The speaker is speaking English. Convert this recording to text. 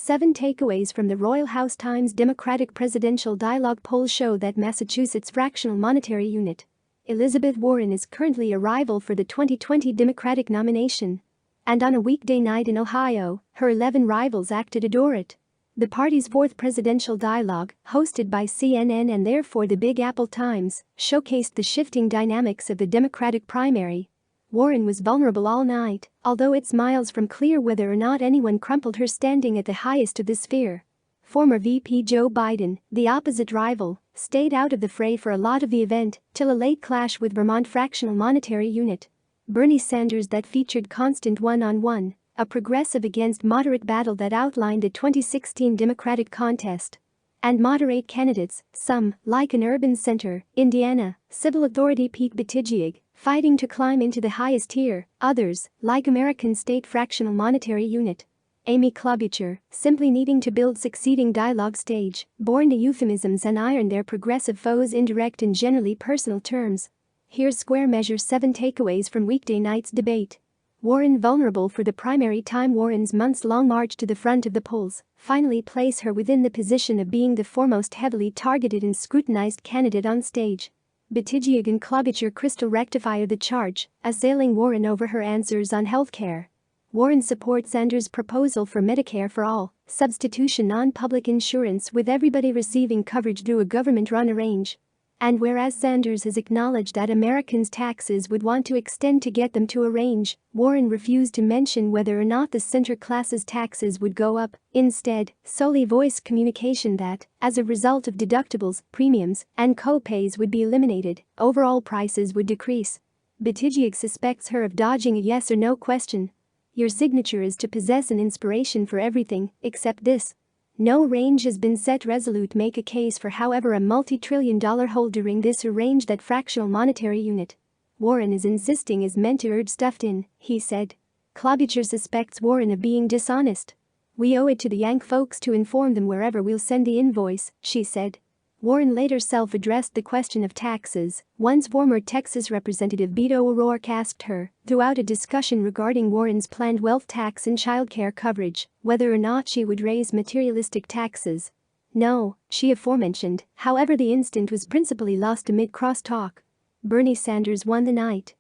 7 takeaways from the Royal House Times Democratic Presidential Dialogue poll show that Massachusetts fractional monetary unit. Elizabeth Warren is currently a rival for the 2020 Democratic nomination. And on a weekday night in Ohio, her 11 rivals act to adore it. The party's fourth presidential dialogue, hosted by CNN and therefore the Big Apple Times, showcased the shifting dynamics of the Democratic primary. Warren was vulnerable all night, although it's miles from clear whether or not anyone crumpled her standing at the highest of the sphere. Former VP Joe Biden, the opposite rival, stayed out of the fray for a lot of the event, till a late clash with Vermont fractional monetary unit. Bernie Sanders that featured constant one-on-one, a progressive against moderate battle that outlined the 2016 Democratic contest. And moderate candidates, some, like an urban center, Indiana, civil authority Pete Buttigieg, fighting to climb into the highest tier, others, like American state fractional monetary unit. Amy Klobuchar, simply needing to build succeeding dialogue stage, born to euphemisms and iron their progressive foes indirect and generally personal terms. Here's square measure 7 takeaways from weekday night's debate. Warren vulnerable for the primary time. Warren's months-long march to the front of the polls finally place her within the position of being the foremost heavily targeted and scrutinized candidate on stage. Buttigieg and Klobuchar crystal rectify the charge, assailing Warren over her answers on healthcare. Warren supports Sanders' proposal for Medicare for all, substitution on public insurance with everybody receiving coverage through a government-run arrangement. And whereas Sanders has acknowledged that Americans' taxes would want to extend to get them to a range, Warren refused to mention whether or not the center class's taxes would go up, instead, solely voiced communication that, as a result of deductibles, premiums, and co-pays would be eliminated, overall prices would decrease. Buttigieg suspects her of dodging a yes or no question. Your signature is to possess an inspiration for everything, except this. No range has been set. Resolute make a case for however a multi-trillion-dollar hole during this arrange that fractional monetary unit. Warren is insisting is meant to urge stuffed in, he said. Klobuchar suspects Warren of being dishonest. We owe it to the Yank folks to inform them wherever we'll send the invoice, she said. Warren later self-addressed the question of taxes, once former Texas Representative Beto O'Rourke asked her, throughout a discussion regarding Warren's planned wealth tax and childcare coverage, whether or not she would raise materialistic taxes. No, she aforementioned, however the instant was principally lost amid crosstalk. Bernie Sanders won the night.